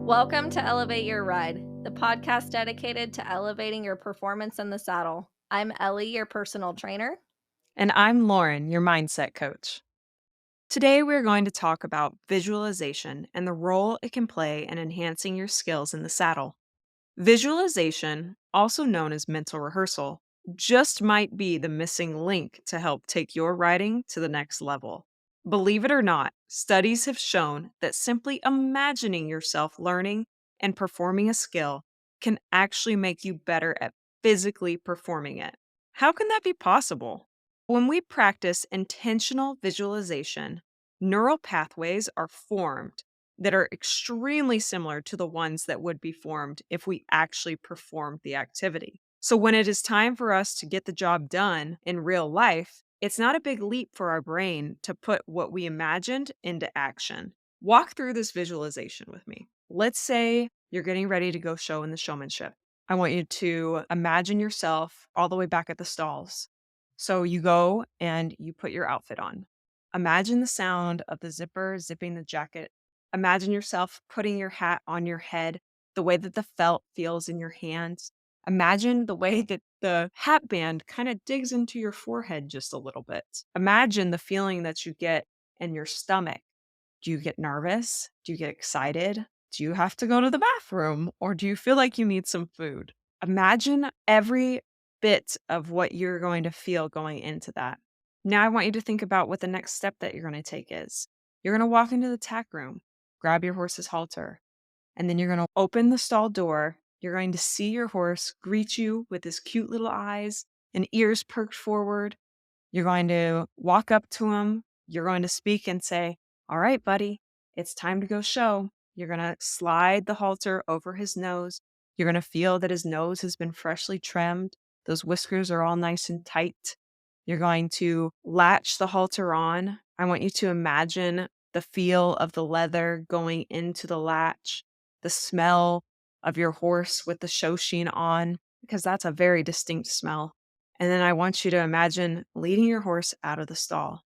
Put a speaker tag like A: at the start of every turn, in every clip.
A: Welcome to Elevate Your Ride, the podcast dedicated to elevating your performance in the saddle. I'm Ellie, your personal trainer.
B: And I'm Lauren, your mindset coach. Today, we're going to talk about visualization and the role it can play in enhancing your skills in the saddle. Visualization, also known as mental rehearsal, just might be the missing link to help take your riding to the next level. Believe it or not, studies have shown that simply imagining yourself learning and performing a skill can actually make you better at physically performing it. How can that be possible? When we practice intentional visualization, neural pathways are formed that are extremely similar to the ones that would be formed if we actually performed the activity. So, when it is time for us to get the job done in real life, it's not a big leap for our brain to put what we imagined into action. Walk through this visualization with me. Let's say you're getting ready to go show in the showmanship. I want you to imagine yourself all the way back at the stalls. So you go and you put your outfit on. Imagine the sound of the zipper zipping the jacket. Imagine yourself putting your hat on your head, the way that the felt feels in your hands. Imagine the way that the hat band kind of digs into your forehead just a little bit. Imagine the feeling that you get in your stomach. Do you get nervous? Do you get excited? Do you have to go to the bathroom? Or do you feel like you need some food? Imagine every bit of what you're going to feel going into that. Now, I want you to think about what the next step that you're going to take is. You're going to walk into the tack room, grab your horse's halter, and then you're going to open the stall door. You're going to see your horse greet you with his cute little eyes and ears perked forward. You're going to walk up to him. You're going to speak and say, "All right, buddy, it's time to go show." You're going to slide the halter over his nose. You're going to feel that his nose has been freshly trimmed. Those whiskers are all nice and tight. You're going to latch the halter on. I want you to imagine the feel of the leather going into the latch, the smell of your horse with the show sheen on, because that's a very distinct smell. And then I want you to imagine leading your horse out of the stall.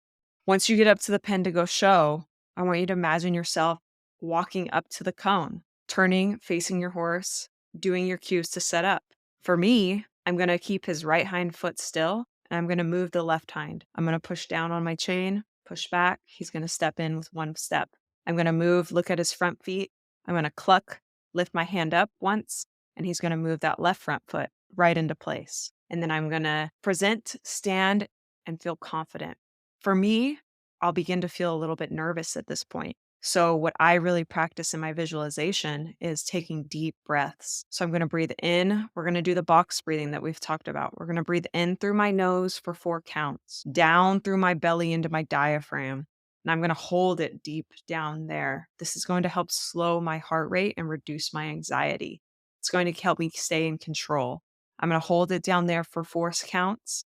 B: Once you get up to the pen to go show, I want you to imagine yourself walking up to the cone, turning, facing your horse, doing your cues to set up. For me, I'm going to keep his right hind foot still and I'm going to move the left hind. I'm going to push down on my chain, push back. He's going to step in with one step. I'm going to move, look at his front feet. I'm going to cluck, lift my hand up once, and he's going to move that left front foot right into place. And then I'm going to present, stand, and feel confident. For me, I'll begin to feel a little bit nervous at this point. So, what I really practice in my visualization is taking deep breaths. So, I'm going to breathe in. We're going to do the box breathing that we've talked about. We're going to breathe in through my nose for 4 counts, down through my belly into my diaphragm. And I'm going to hold it deep down there. This is going to help slow my heart rate and reduce my anxiety. It's going to help me stay in control. I'm going to hold it down there for 4 counts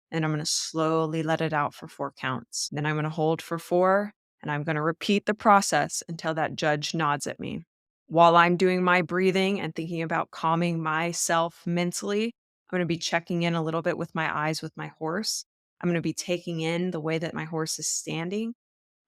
B: and I'm going to slowly let it out for 4 counts. Then I'm going to hold for 4 and I'm going to repeat the process until that judge nods at me. While I'm doing my breathing and thinking about calming myself mentally, I'm going to be checking in a little bit with my eyes with my horse. I'm going to be taking in the way that my horse is standing.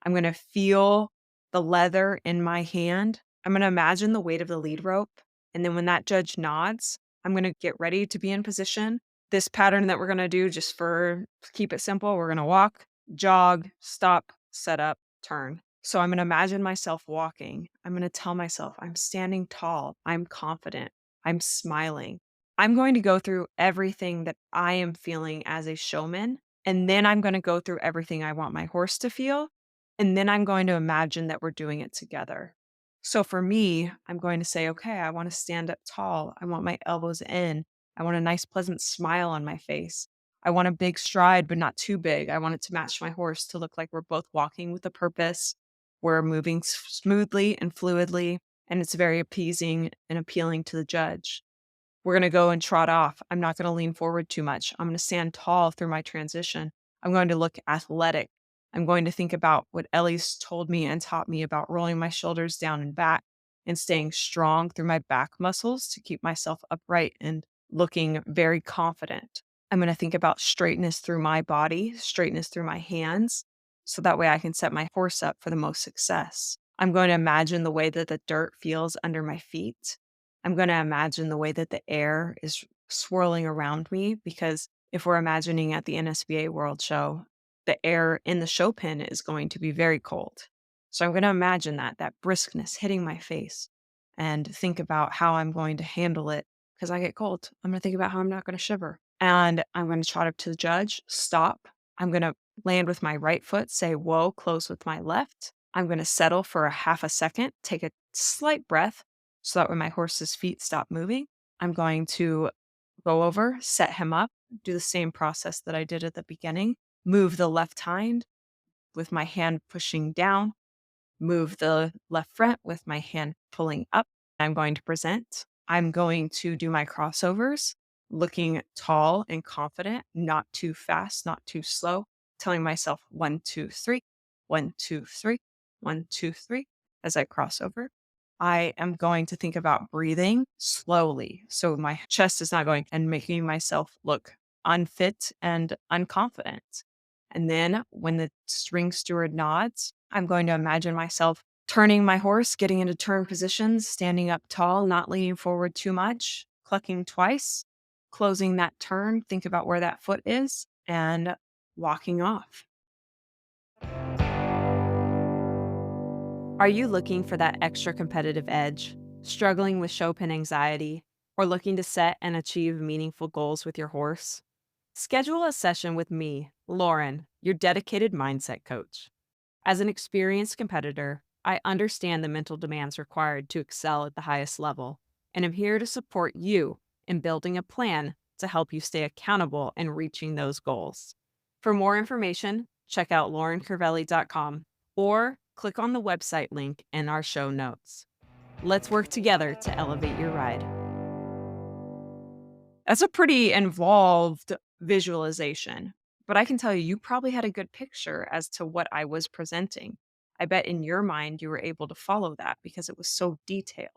B: I'm going to feel the leather in my hand. I'm going to imagine the weight of the lead rope. And then when that judge nods, I'm going to get ready to be in position. This pattern that we're going to do, just for keep it simple, we're going to walk, jog, stop, set up, turn. So I'm going to imagine myself walking. I'm going to tell myself I'm standing tall. I'm confident. I'm smiling. I'm going to go through everything that I am feeling as a showman. And then I'm going to go through everything I want my horse to feel. And then I'm going to imagine that we're doing it together. So for me, I'm going to say, okay, I want to stand up tall. I want my elbows in. I want a nice, pleasant smile on my face. I want a big stride, but not too big. I want it to match my horse to look like we're both walking with a purpose. We're moving smoothly and fluidly, and it's very appeasing and appealing to the judge. We're going to go and trot off. I'm not going to lean forward too much. I'm going to stand tall through my transition. I'm going to look athletic. I'm going to think about what Ellie's told me and taught me about rolling my shoulders down and back and staying strong through my back muscles to keep myself upright and looking very confident. I'm going to think about straightness through my body, straightness through my hands, so that way I can set my horse up for the most success. I'm going to imagine the way that the dirt feels under my feet. I'm going to imagine the way that the air is swirling around me, because if we're imagining at the NSBA World Show, the air in the show pen is going to be very cold. So I'm going to imagine that briskness hitting my face and think about how I'm going to handle it because I get cold. I'm going to think about how I'm not going to shiver. And I'm going to trot up to the judge, stop. I'm going to land with my right foot, say, whoa, close with my left. I'm going to settle for a half a second, take a slight breath so that when my horse's feet stop moving, I'm going to go over, set him up, do the same process that I did at the beginning, move the left hind with my hand pushing down, move the left front with my hand pulling up. I'm going to present. I'm going to do my crossovers, looking tall and confident, not too fast, not too slow, telling myself 1, 2, 3, 1, 2, 3, 1, 2, 3 as I cross over. I am going to think about breathing slowly. So my chest is not going and making myself look unfit and unconfident. And then when the string steward nods, I'm going to imagine myself turning my horse, getting into turn positions, standing up tall, not leaning forward too much, clucking twice, closing that turn, think about where that foot is, and walking off. Are you looking for that extra competitive edge, struggling with show pen anxiety, or looking to set and achieve meaningful goals with your horse? Schedule a session with me, Lauren, your dedicated mindset coach. As an experienced competitor, I understand the mental demands required to excel at the highest level, and I'm here to support you in building a plan to help you stay accountable and reaching those goals. For more information, check out laurencervelli.com or click on the website link in our show notes. Let's work together to elevate your ride. That's a pretty involved visualization, but I can tell you, you probably had a good picture as to what I was presenting. I bet in your mind you were able to follow that because it was so detailed.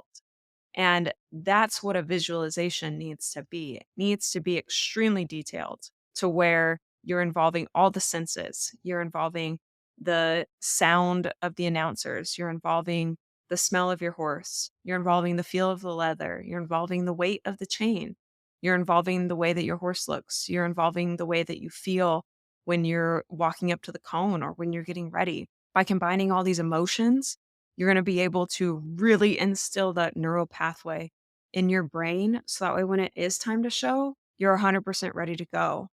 B: And that's what a visualization needs to be. It needs to be extremely detailed to where you're involving all the senses. You're involving the sound of the announcers. You're involving the smell of your horse. You're involving the feel of the leather. You're involving the weight of the chain. You're involving the way that your horse looks. You're involving the way that you feel when you're walking up to the cone or when you're getting ready. By combining all these emotions, you're going to be able to really instill that neural pathway in your brain so that way when it is time to show, you're 100% ready to go.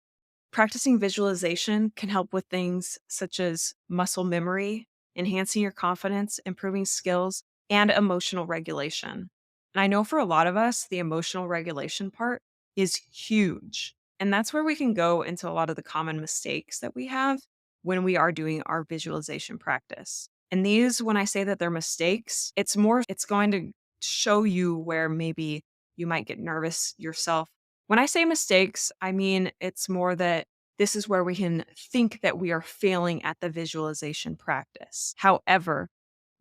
B: Practicing visualization can help with things such as muscle memory, enhancing your confidence, improving skills, and emotional regulation. And I know for a lot of us, the emotional regulation part is huge. And that's where we can go into a lot of the common mistakes that we have when we are doing our visualization practice. And these, when I say that they're mistakes, it's going to show you where maybe you might get nervous yourself. When I say mistakes, I mean it's more that this is where we can think that we are failing at the visualization practice. However,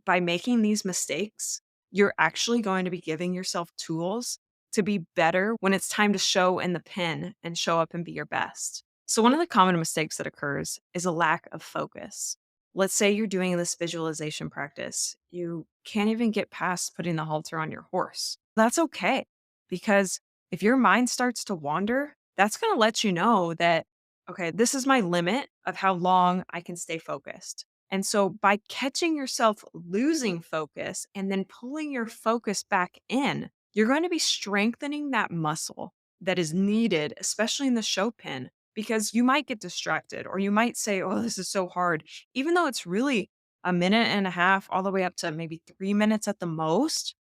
B: by making these mistakes, you're actually going to be giving yourself tools to be better when it's time to show in the pen and show up and be your best. So, one of the common mistakes that occurs is a lack of focus. Let's say you're doing this visualization practice. You can't even get past putting the halter on your horse. That's okay, because if your mind starts to wander, that's going to let you know that, okay, this is my limit of how long I can stay focused. And so by catching yourself losing focus and then pulling your focus back in, you're going to be strengthening that muscle that is needed, especially in the show pen, because you might get distracted or you might say, oh, this is so hard, even though it's really a minute and a half, all the way up to maybe 3 minutes at the most.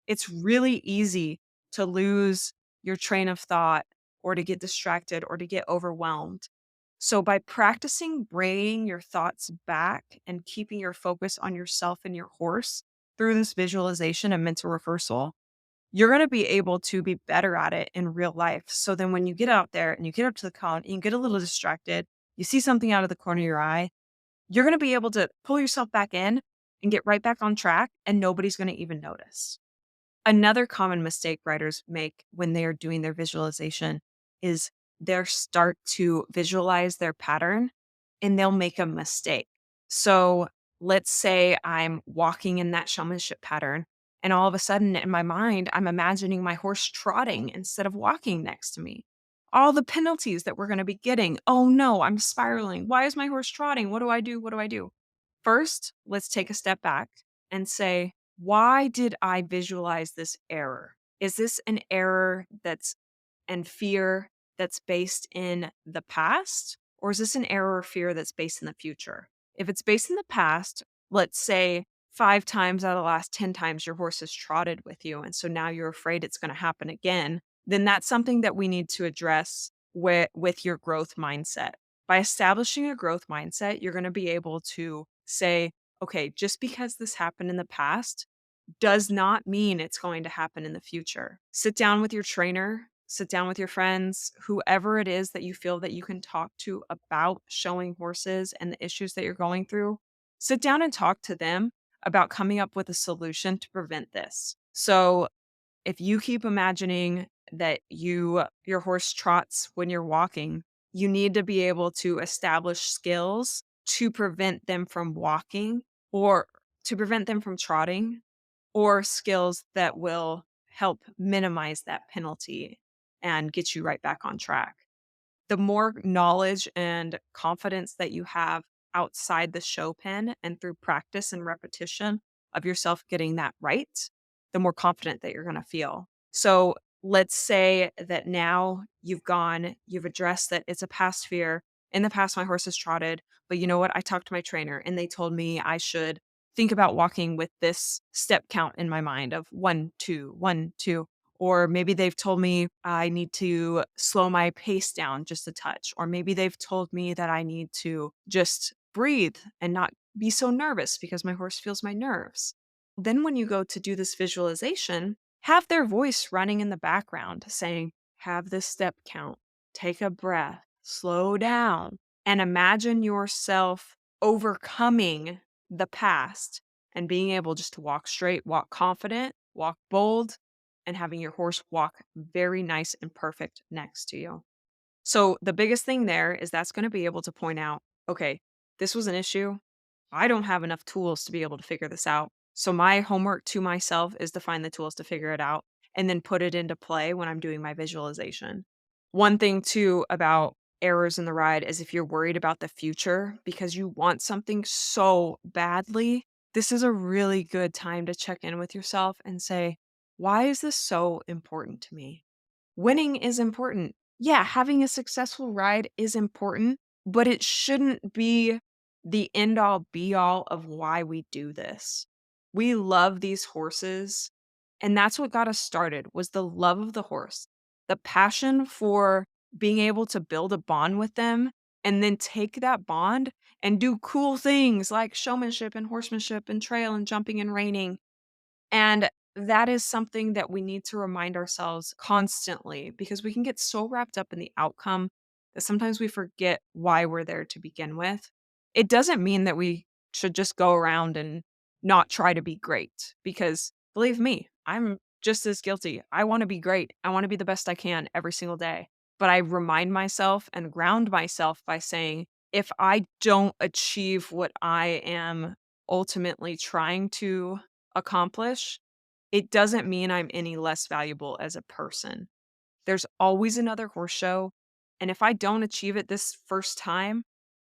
B: It's really easy to lose your train of thought or to get distracted or to get overwhelmed. So, by practicing bringing your thoughts back and keeping your focus on yourself and your horse through this visualization and mental rehearsal, you're going to be able to be better at it in real life. So, then when you get out there and you get up to the cone and you get a little distracted, you see something out of the corner of your eye, you're going to be able to pull yourself back in and get right back on track, and nobody's going to even notice. Another common mistake writers make when they are doing their visualization is they'll start to visualize their pattern and they'll make a mistake. So let's say I'm walking in that showmanship pattern, and all of a sudden in my mind, I'm imagining my horse trotting instead of walking next to me. All the penalties that we're going to be getting. Oh no, I'm spiraling. Why is my horse trotting? What do I do? What do I do? First, let's take a step back and say, why did I visualize this error? Is this an error that's and fear that's based in the past? Or is this an error or fear that's based in the future? If it's based in the past, let's say 5 times out of the last 10 times your horse has trotted with you. And so now you're afraid it's going to happen again, then that's something that we need to address with your growth mindset. By establishing a growth mindset, you're going to be able to say, okay, just because this happened in the past does not mean it's going to happen in the future. Sit down with your trainer, sit down with your friends, whoever it is that you feel that you can talk to about showing horses and the issues that you're going through. Sit down and talk to them about coming up with a solution to prevent this. So, if you keep imagining that your horse trots when you're walking, you need to be able to establish skills to prevent them from walking or to prevent them from trotting, or skills that will help minimize that penalty and get you right back on track. The more knowledge and confidence that you have outside the show pen and through practice and repetition of yourself getting that right, the more confident that you're going to feel. So let's say that now you've addressed that it's a past fear. In the past, my horse has trotted, but you know what? I talked to my trainer and they told me I should think about walking with this step count in my mind of 1, 2, 1, 2. Or maybe they've told me I need to slow my pace down just a touch. Or maybe they've told me that I need to just breathe and not be so nervous because my horse feels my nerves. Then, when you go to do this visualization, have their voice running in the background saying, have this step count, take a breath, slow down, and imagine yourself overcoming the past and being able just to walk straight, walk confident, walk bold, and having your horse walk very nice and perfect next to you. So the biggest thing there is that's going to be able to point out, okay, this was an issue. I don't have enough tools to be able to figure this out. So my homework to myself is to find the tools to figure it out and then put it into play when I'm doing my visualization. One thing too about errors in the ride is if you're worried about the future because you want something so badly, this is a really good time to check in with yourself and say, why is this so important to me? Winning is important. Yeah, having a successful ride is important, but it shouldn't be the end all be all of why we do this. We love these horses, and that's what got us started was the love of the horse, the passion for being able to build a bond with them and then take that bond and do cool things like showmanship and horsemanship and trail and jumping and reining, and that is something that we need to remind ourselves constantly because we can get so wrapped up in the outcome that sometimes we forget why we're there to begin with. It doesn't mean that we should just go around and not try to be great because believe me, I'm just as guilty. I want to be great. I want to be the best I can every single day. But I remind myself and ground myself by saying, if I don't achieve what I am ultimately trying to accomplish, it doesn't mean I'm any less valuable as a person. There's always another horse show, and if I don't achieve it this first time,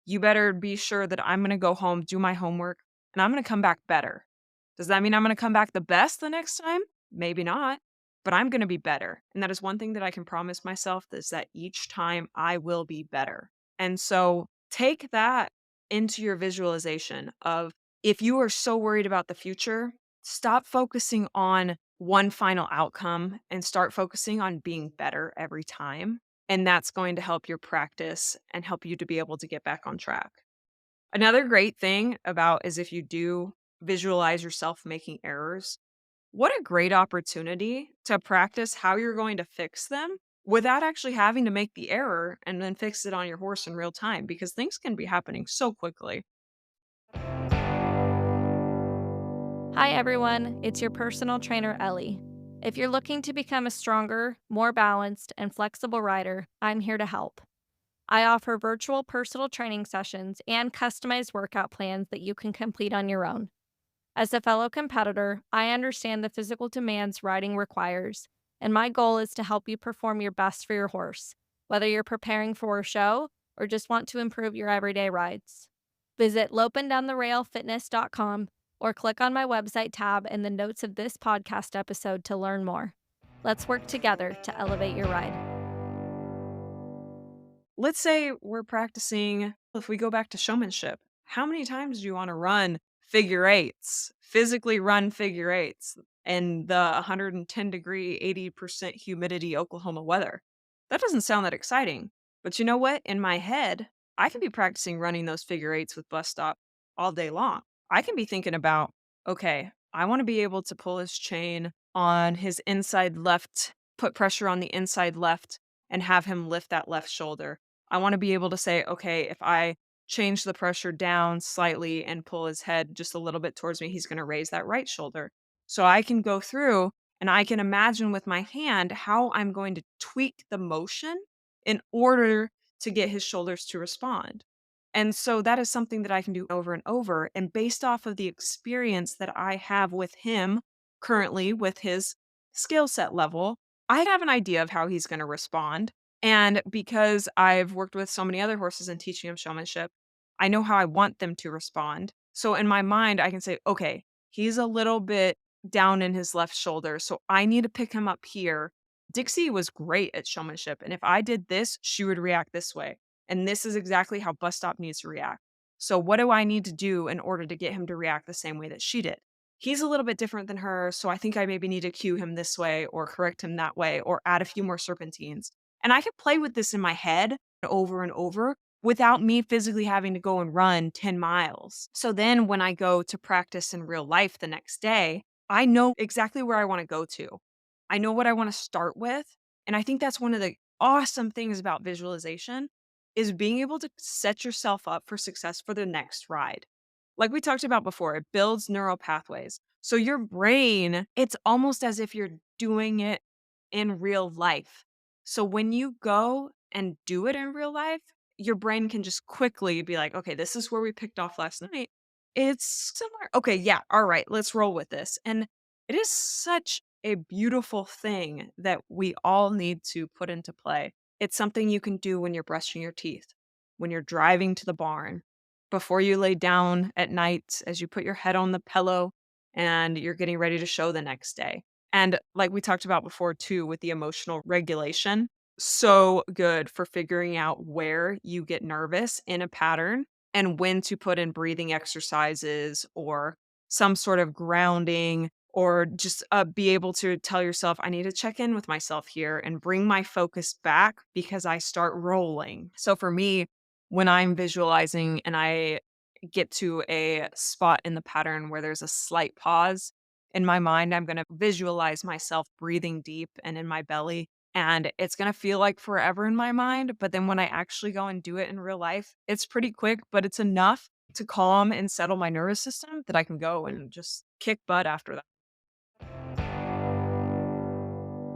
B: you better be sure that I'm gonna go home, do my homework, and I'm gonna come back better. Does that mean I'm gonna come back the best the next time? Maybe not, but I'm gonna be better, and that is one thing that I can promise myself is that each time I will be better. And so take that into your visualization of if you are so worried about the future, stop focusing on one final outcome and start focusing on being better every time. And that's going to help your practice and help you to be able to get back on track. Another great thing about is if you do visualize yourself making errors, what a great opportunity to practice how you're going to fix them without actually having to make the error and then fix it on your horse in real time because things can be happening so quickly.
A: Hi, everyone. It's your personal trainer, Ellie. If you're looking to become a stronger, more balanced, and flexible rider, I'm here to help. I offer virtual personal training sessions and customized workout plans that you can complete on your own. As a fellow competitor, I understand the physical demands riding requires, and my goal is to help you perform your best for your horse, whether you're preparing for a show or just want to improve your everyday rides. Visit lopindowntherailfitness.com or click on my website tab in the notes of this podcast episode to learn more. Let's work together to elevate your ride.
B: Let's say we're practicing, if we go back to showmanship, how many times do you want to run figure eights, physically run figure eights in the 110-degree, 80% humidity Oklahoma weather? That doesn't sound that exciting. But you know what? In my head, I can be practicing running those figure eights with Bus Stop all day long. I can be thinking about, okay, I want to be able to pull his chain on his inside left, put pressure on the inside left, and have him lift that left shoulder. I wanna be able to say, "Okay, if I change the pressure down slightly and pull his head just a little bit towards me, he's gonna raise that right shoulder." So I can go through and I can imagine with my hand how I'm going to tweak the motion in order to get his shoulders to respond. And so that is something that I can do over and over, and based off of the experience that I have with him currently with his skill set level, I have an idea of how he's gonna respond. And because I've worked with so many other horses and teaching them showmanship, I know how I want them to respond. So in my mind, I can say, okay, he's a little bit down in his left shoulder. So I need to pick him up here. Dixie was great at showmanship. And if I did this, she would react this way. And this is exactly how Bus Stop needs to react. So what do I need to do in order to get him to react the same way that she did? He's a little bit different than her. So I think I maybe need to cue him this way or correct him that way or add a few more serpentines. And I could play with this in my head over and over without me physically having to go and run 10 miles. So then when I go to practice in real life the next day, I know exactly where I want to go to. I know what I want to start with. And I think that's one of the awesome things about visualization is being able to set yourself up for success for the next ride. Like we talked about before, it builds neural pathways. So your brain, it's almost as if you're doing it in real life. So when you go and do it in real life, your brain can just quickly be like, okay, this is where we picked off last night. It's similar. Okay, yeah, all right, let's roll with this. And it is such a beautiful thing that we all need to put into play. It's something you can do when you're brushing your teeth, when you're driving to the barn, before you lay down at night, as you put your head on the pillow and you're getting ready to show the next day. And like we talked about before too, with the emotional regulation, so good for figuring out where you get nervous in a pattern and when to put in breathing exercises or some sort of grounding or just be able to tell yourself, I need to check in with myself here and bring my focus back because I start rolling. So for me, when I'm visualizing and I get to a spot in the pattern where there's a slight pause, in my mind, I'm going to visualize myself breathing deep and in my belly. And it's going to feel like forever in my mind. But then when I actually go and do it in real life, it's pretty quick, but it's enough to calm and settle my nervous system that I can go and just kick butt after that.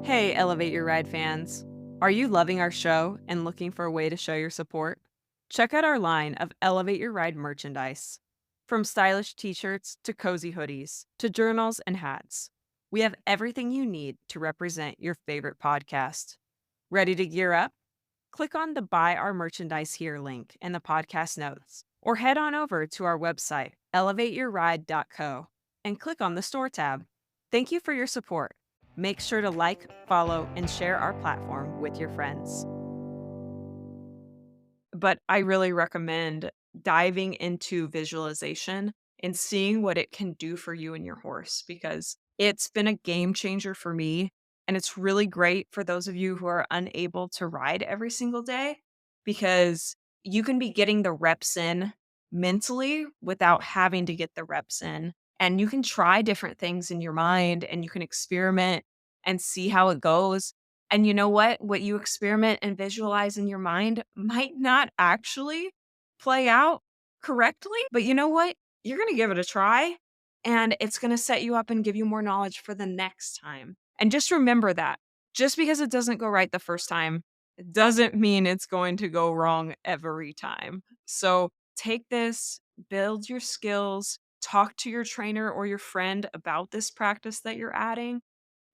B: Hey, Elevate Your Ride fans. Are you loving our show and looking for a way to show your support? Check out our line of Elevate Your Ride merchandise. From stylish t shirts to cozy hoodies to journals and hats, we have everything you need to represent your favorite podcast. Ready to gear up? Click on the Buy Our Merchandise Here link in the podcast notes, or head on over to our website, elevateyourride.co, and click on the Store tab. Thank you for your support. Make sure to like, follow, and share our platform with your friends. But I really recommend diving into visualization and seeing what it can do for you and your horse because it's been a game changer for me. And it's really great for those of you who are unable to ride every single day because you can be getting the reps in mentally without having to get the reps in. And you can try different things in your mind and you can experiment and see how it goes. And you know what? What you experiment and visualize in your mind might not actually play out correctly, but you know what? You're going to give it a try. and it's going to set you up and give you more knowledge for the next time. And just remember that just because it doesn't go right the first time, it doesn't mean it's going to go wrong every time. So take this, build your skills, talk to your trainer or your friend about this practice that you're adding,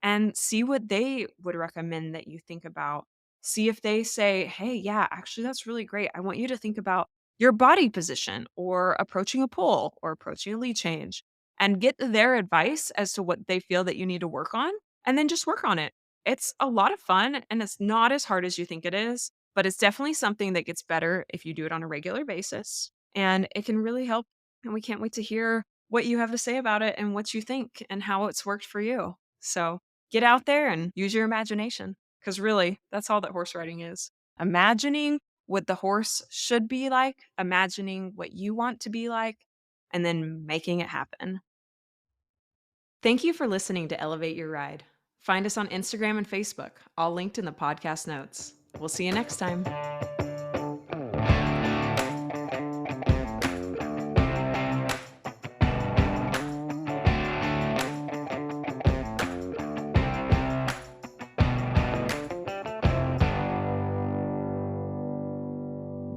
B: and see what they would recommend that you think about. See if they say, hey, yeah, actually, that's really great. I want you to think about your body position or approaching a pull or approaching a lead change and get their advice as to what they feel that you need to work on and then just work on it. It's a lot of fun and it's not as hard as you think it is, but it's definitely something that gets better if you do it on a regular basis. And it can really help. And we can't wait to hear what you have to say about it and what you think and how it's worked for you. So, get out there and use your imagination, because really, that's all that horse riding is. Imagining what the horse should be like, imagining what you want to be like, and then making it happen. Thank you for listening to Elevate Your Ride. Find us on Instagram and Facebook, all linked in the podcast notes. We'll see you next time.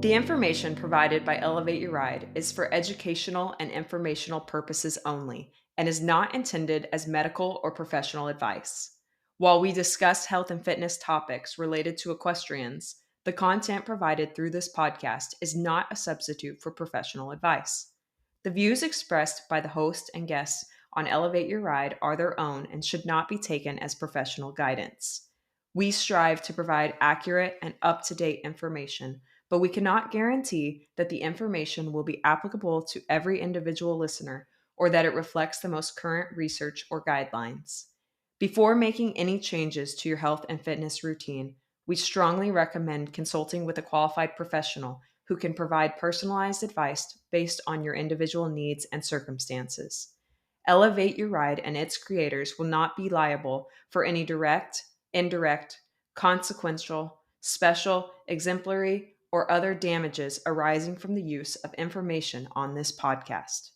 B: The information provided by Elevate Your Ride is for educational and informational purposes only and is not intended as medical or professional advice. While we discuss health and fitness topics related to equestrians, the content provided through this podcast is not a substitute for professional advice. The views expressed by the host and guests on Elevate Your Ride are their own and should not be taken as professional guidance. We strive to provide accurate and up to date information, but we cannot guarantee that the information will be applicable to every individual listener or that it reflects the most current research or guidelines. Before making any changes to your health and fitness routine, we strongly recommend consulting with a qualified professional who can provide personalized advice based on your individual needs and circumstances. Elevate Your Ride and its creators will not be liable for any direct, indirect, consequential, special, exemplary, or other damages arising from the use of information on this podcast.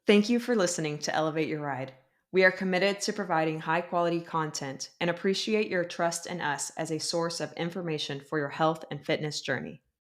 B: Thank you for listening to Elevate Your Ride. We are committed to providing high quality content and appreciate your trust in us as a source of information for your health and fitness journey.